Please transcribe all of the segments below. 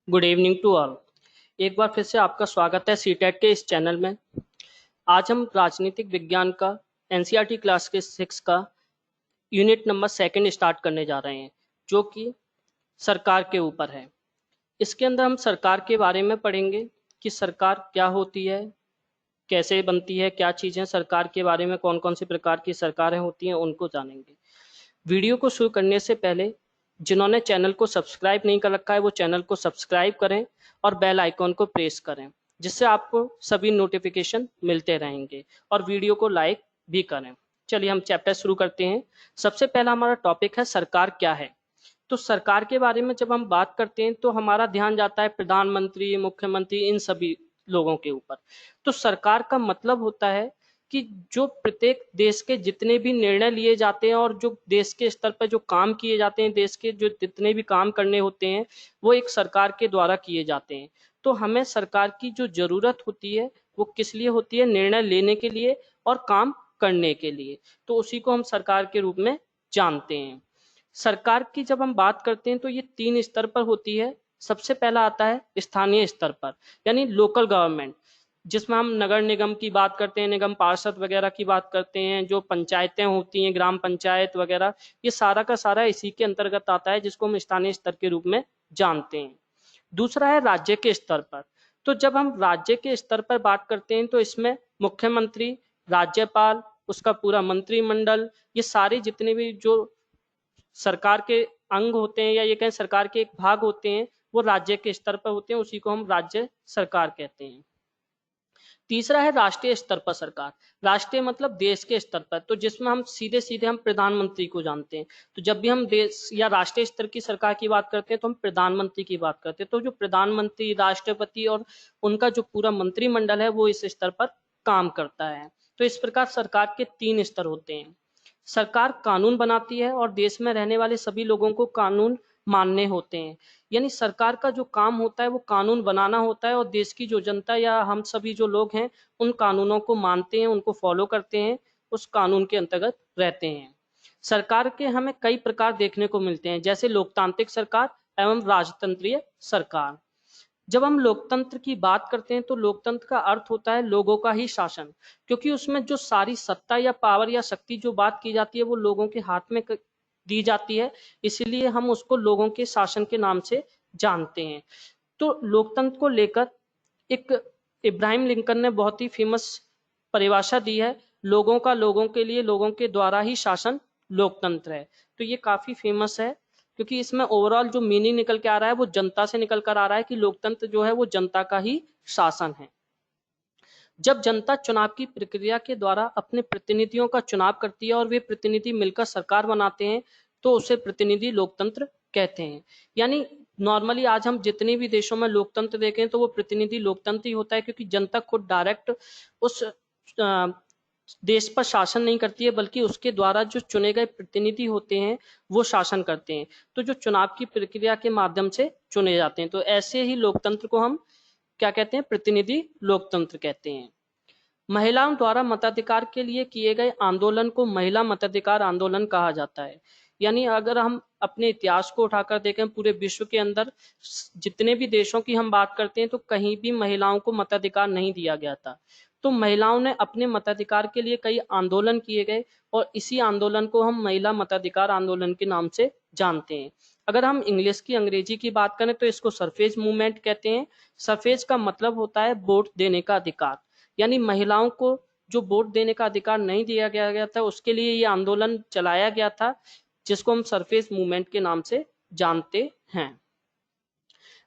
Good evening to all. एक बार फिर से आपका स्वागत है सीटेट के इस चैनल में। आज हम राजनीतिक विज्ञान का एनसीईआरटी क्लास के 6 का यूनिट नंबर 2 स्टार्ट करने जा रहे हैं, जो कि सरकार के ऊपर है। इसके अंदर हम सरकार के बारे में पढ़ेंगे कि सरकार क्या होती है, कैसे बनती है, क्या चीज़ें सरकार के बारे में, कौन कौन सी प्रकार की सरकारें होती हैं, उनको जानेंगे। वीडियो को शुरू करने से पहले जिन्होंने चैनल को सब्सक्राइब नहीं कर रखा है वो चैनल को सब्सक्राइब करें और बेल आइकॉन को प्रेस करें, जिससे आपको सभी नोटिफिकेशन मिलते रहेंगे, और वीडियो को लाइक भी करें। चलिए हम चैप्टर शुरू करते हैं। सबसे पहला हमारा टॉपिक है सरकार क्या है। तो सरकार के बारे में जब हम बात करते हैं तो हमारा ध्यान जाता है प्रधानमंत्री, मुख्यमंत्री, इन सभी लोगों के ऊपर। तो सरकार का मतलब होता है कि जो प्रत्येक देश के जितने भी निर्णय लिए जाते हैं और जो देश के स्तर पर जो काम किए जाते हैं, देश के जो जितने भी काम करने होते हैं वो एक सरकार के द्वारा किए जाते हैं। तो हमें सरकार की जो जरूरत होती है वो किस लिए होती है? निर्णय लेने के लिए और काम करने के लिए। तो उसी को हम सरकार के रूप में जानते हैं। सरकार की जब हम बात करते हैं तो ये 3 स्तर पर होती है। सबसे पहला आता है स्थानीय स्तर पर, यानी लोकल गवर्नमेंट, जिसमें हम नगर निगम की बात करते हैं, निगम पार्षद वगैरह की बात करते हैं, जो पंचायतें होती हैं, ग्राम पंचायत वगैरह, ये सारा का सारा इसी के अंतर्गत आता है, जिसको हम स्थानीय स्तर के रूप में जानते हैं। दूसरा है राज्य के स्तर पर। तो जब हम राज्य के स्तर पर बात करते हैं तो इसमें मुख्यमंत्री, राज्यपाल, उसका पूरा मंत्रिमंडल, ये सारे जितने भी जो सरकार के अंग होते हैं या ये कहें सरकार के एक भाग होते हैं, वो राज्य के स्तर पर होते हैं, उसी को हम राज्य सरकार कहते हैं। तीसरा है राष्ट्रीय स्तर पर सरकार। राष्ट्रीय मतलब देश के स्तर पर, तो जिसमें हम सीधे सीधे हम प्रधानमंत्री को जानते हैं। तो जब भी हम देश या राष्ट्रीय स्तर की सरकार की बात करते हैं तो हम प्रधानमंत्री की बात करते हैं। तो जो प्रधानमंत्री, राष्ट्रपति और उनका जो पूरा मंत्रिमंडल है वो इस स्तर पर काम करता है। तो इस प्रकार सरकार के 3 स्तर होते हैं। सरकार कानून बनाती है और देश में रहने वाले सभी लोगों को कानून मानने होते हैं। यानी सरकार का जो काम होता है वो कानून बनाना होता है, और देश की जो जनता या हम सभी जो लोग हैं उन कानूनों को मानते हैं, उनको फॉलो करते हैं, उस कानून के अंतर्गत रहते हैं। सरकार के हमें कई प्रकार देखने को मिलते हैं, जैसे लोकतांत्रिक सरकार एवं राजतंत्रीय सरकार। जब हम लोकतंत्र की बात करते हैं तो लोकतंत्र का अर्थ होता है लोगों का ही शासन, क्योंकि उसमें जो सारी सत्ता या पावर या शक्ति जो बात की जाती है वो लोगों के हाथ में दी जाती है, इसलिए हम उसको लोगों के शासन के नाम से जानते हैं। तो लोकतंत्र को लेकर एक इब्राहिम लिंकन ने बहुत ही फेमस परिभाषा दी है, लोगों का लोगों के लिए, लोगों के द्वारा ही शासन लोकतंत्र है। तो ये काफी फेमस है, क्योंकि इसमें ओवरऑल जो मीनिंग निकल के आ रहा है वो जनता से निकल कर आ रहा है कि लोकतंत्र जो है वो जनता का ही शासन है। जब जनता चुनाव की प्रक्रिया के द्वारा अपने प्रतिनिधियों का चुनाव करती है और वे प्रतिनिधि मिलकर सरकार बनाते हैं तो उसे प्रतिनिधि लोकतंत्र कहते हैं। यानी नॉर्मली आज हम जितने भी देशों में लोकतंत्र देखें तो वो प्रतिनिधि लोकतंत्र ही होता है, क्योंकि जनता खुद डायरेक्ट उस देश पर शासन नहीं करती है, बल्कि उसके द्वारा जो चुने गए प्रतिनिधि होते हैं वो शासन करते हैं। तो जो चुनाव की प्रक्रिया के माध्यम से चुने जाते हैं, तो ऐसे ही लोकतंत्र को हम क्या कहते हैं? प्रतिनिधि लोकतंत्र कहते हैं। महिलाओं द्वारा मताधिकार के लिए किए गए आंदोलन को महिला मताधिकार आंदोलन कहा जाता है। यानी अगर हम अपने इतिहास को उठाकर देखें, पूरे विश्व के अंदर जितने भी देशों की हम बात करते हैं तो कहीं भी महिलाओं को मताधिकार नहीं दिया गया था। तो महिलाओं ने अपने मताधिकार के लिए कई आंदोलन किए गए, और इसी आंदोलन को हम महिला मताधिकार आंदोलन के नाम से जानते हैं। अगर हम इंग्लिश की, अंग्रेजी की बात करें तो इसको सरफेज मूवमेंट कहते हैं। सरफेज का मतलब होता है वोट देने का अधिकार, यानी महिलाओं को जो वोट देने का अधिकार नहीं दिया गया था उसके लिए ये आंदोलन चलाया गया था, जिसको हम सरफेस मूवमेंट के नाम से जानते हैं।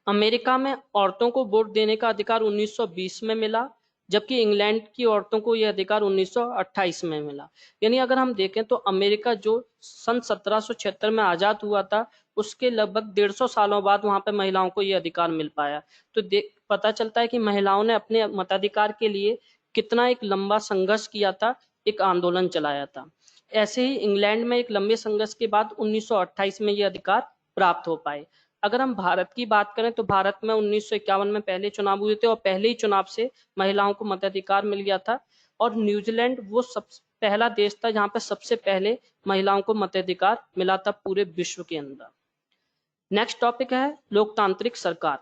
अमेरिका में औरतों को वोट देने का अधिकार 1920 में मिला, जबकि इंग्लैंड की औरतों को यह अधिकार 1928 में मिला। यानी अगर हम देखें तो अमेरिका जो सन 1776 में आजाद हुआ था, उसके लगभग 150 सालों बाद वहां पर महिलाओं को यह अधिकार मिल पाया। तो पता चलता है कि महिलाओं ने अपने मताधिकार के लिए कितना एक लंबा संघर्ष किया था, एक आंदोलन चलाया था। ऐसे ही इंग्लैंड में एक लंबे संघर्ष के बाद 1928 में यह अधिकार प्राप्त हो पाए। अगर हम भारत की बात करें तो भारत में 1951 में पहले चुनाव हुए थे और पहले ही चुनाव से महिलाओं को मताधिकार मिल गया था, और न्यूजीलैंड वो सब पहला देश था जहां पर सबसे पहले महिलाओं को मताधिकार मिला था पूरे विश्व के अंदर। नेक्स्ट टॉपिक है लोकतांत्रिक सरकार।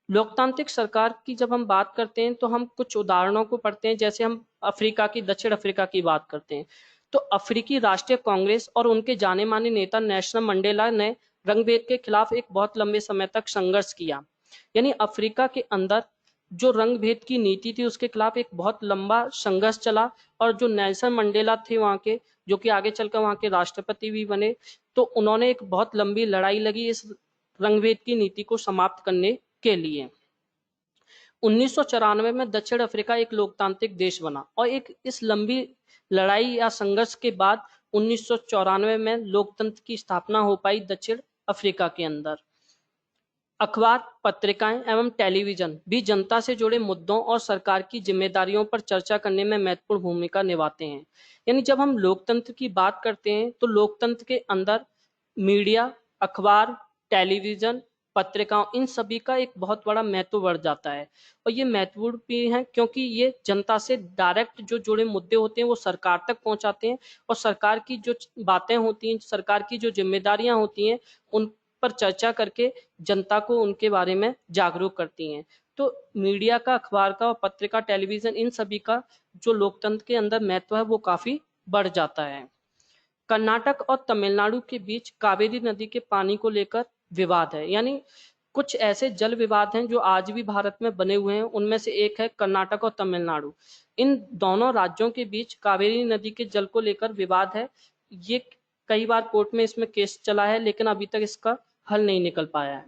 लोकतांत्रिक सरकार की जब हम बात करते हैं तो हम कुछ उदाहरणों को पढ़ते हैं। जैसे हम दक्षिण अफ्रीका की बात करते हैं, तो अफ्रीकी राष्ट्रीय कांग्रेस और उनके जाने माने नेता नेल्सन मंडेला ने रंगभेद के खिलाफ एक बहुत लंबे समय तक संघर्ष किया। यानी अफ्रीका के अंदर जो रंग भेद की नीति थी उसके खिलाफ एक बहुत लंबा संघर्ष चला, और जो नेल्सन मंडेला थे वहां के, जो कि आगे चलकर वहां के राष्ट्रपति भी बने, तो उन्होंने एक बहुत लंबी लड़ाई लगी इस रंग भेद की नीति को समाप्त करने के लिए। 1994 में दक्षिण अफ्रीका एक लोकतांत्रिक देश बना, और एक इस लंबी लड़ाई या संघर्ष के बाद 1994 में लोकतंत्र की स्थापना हो पाई दक्षिण अफ्रीका के अंदर। अखबार, पत्रिकाएं एवं टेलीविजन भी जनता से जुड़े मुद्दों और सरकार की जिम्मेदारियों पर चर्चा करने में महत्वपूर्ण भूमिका निभाते हैं। यानी जब हम लोकतंत्र की बात करते हैं तो लोकतंत्र के अंदर मीडिया, अखबार, टेलीविजन, पत्रिकाओं, इन सभी का एक बहुत बड़ा महत्व बढ़ जाता है। और ये महत्वपूर्ण भी है क्योंकि ये जनता से डायरेक्ट जो जुड़े मुद्दे होते हैं वो सरकार तक पहुंचाते हैं, और सरकार की जो बातें होती हैं, सरकार की जो जिम्मेदारियां होती हैं, उन पर चर्चा करके जनता को उनके बारे में जागरूक करती हैं। तो मीडिया का, अखबार का और पत्रिका, टेलीविजन, इन सभी का जो लोकतंत्र के अंदर महत्व है वो काफी बढ़ जाता है। कर्नाटक और तमिलनाडु के बीच कावेरी नदी के पानी को लेकर विवाद है। यानी कुछ ऐसे जल विवाद हैं जो आज भी भारत में बने हुए हैं। उनमें से एक है कर्नाटक और तमिलनाडु। इन दोनों राज्यों के बीच कावेरी नदी के जल को लेकर विवाद है। ये कई बार कोर्ट में इसमें केस चला है, लेकिन अभी तक इसका हल नहीं निकल पाया है।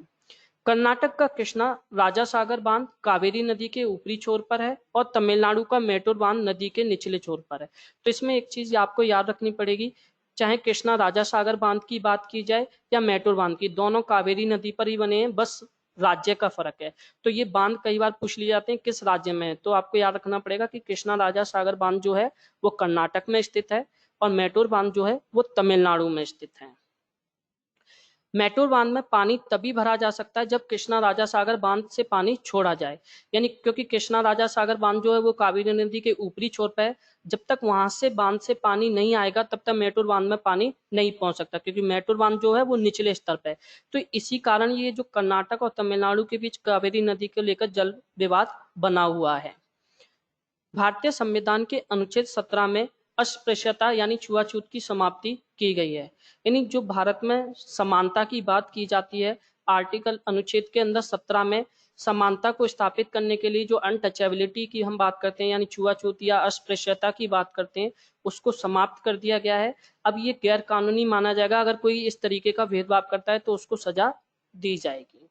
कर्नाटक का कृष्णा राजा सागर बांध कावेरी नदी के ऊपरी छोर पर है, और तमिलनाडु का मेटूर बांध नदी के निचले छोर पर है। तो इसमें एक चीज आपको याद रखनी पड़ेगी, चाहे कृष्णा राजा सागर बांध की बात की जाए या मेटूर बांध की, दोनों कावेरी नदी पर ही बने हैं, बस राज्य का फर्क है। तो ये बांध कई बार पूछ लिए जाते हैं किस राज्य में है, तो आपको याद रखना पड़ेगा कि कृष्णा राजा सागर बांध जो है वो कर्नाटक में स्थित है, और मेटूर बांध जो है वो तमिलनाडु में स्थित है। मेटूर बांध में पानी तभी भरा जा सकता है जब कृष्णा राजा सागर बांध से पानी छोड़ा जाए। यानी क्योंकि कृष्णा राजा सागर बांध जो है वो कावेरी नदी के ऊपरी छोर पर है, जब तक वहां से बांध से पानी नहीं आएगा तब तक मेटूर बांध में पानी नहीं पहुंच सकता, क्योंकि मेटूर बांध जो है वो निचले स्तर पर है। तो इसी कारण ये जो कर्नाटक और तमिलनाडु के बीच कावेरी नदी को लेकर जल विवाद बना हुआ है। भारतीय संविधान के अनुच्छेद 17 में अस्पृश्यता यानी छुआछूत की समाप्ति की गई है। यानी जो भारत में समानता की बात की जाती है, आर्टिकल अनुच्छेद के अंदर 17 में समानता को स्थापित करने के लिए जो अनटचेबिलिटी की हम बात करते हैं, यानी छुआछूत या अस्पृश्यता की बात करते हैं, उसको समाप्त कर दिया गया है। अब ये गैर कानूनी माना जाएगा। अगर कोई इस तरीके का भेदभाव करता है तो उसको सजा दी जाएगी।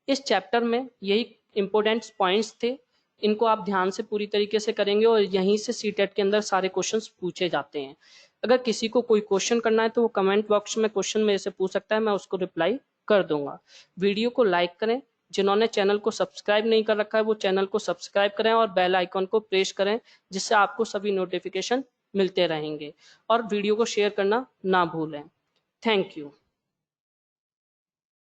इस चैप्टर में यही इंपॉर्टेंट पॉइंट्स थे, इनको आप ध्यान से पूरी तरीके से करेंगे, और यहीं से सीटेट के अंदर सारे क्वेश्चंस पूछे जाते हैं। अगर किसी को कोई क्वेश्चन करना है तो वो कमेंट बॉक्स में क्वेश्चन मेरे से पूछ सकता है, मैं उसको रिप्लाई कर दूंगा। वीडियो को लाइक करें, जिन्होंने चैनल को सब्सक्राइब नहीं कर रखा है वो चैनल को सब्सक्राइब करें, और बेल आइकॉन को प्रेस करें, जिससे आपको सभी नोटिफिकेशन मिलते रहेंगे। और वीडियो को शेयर करना ना भूलें। Thank you.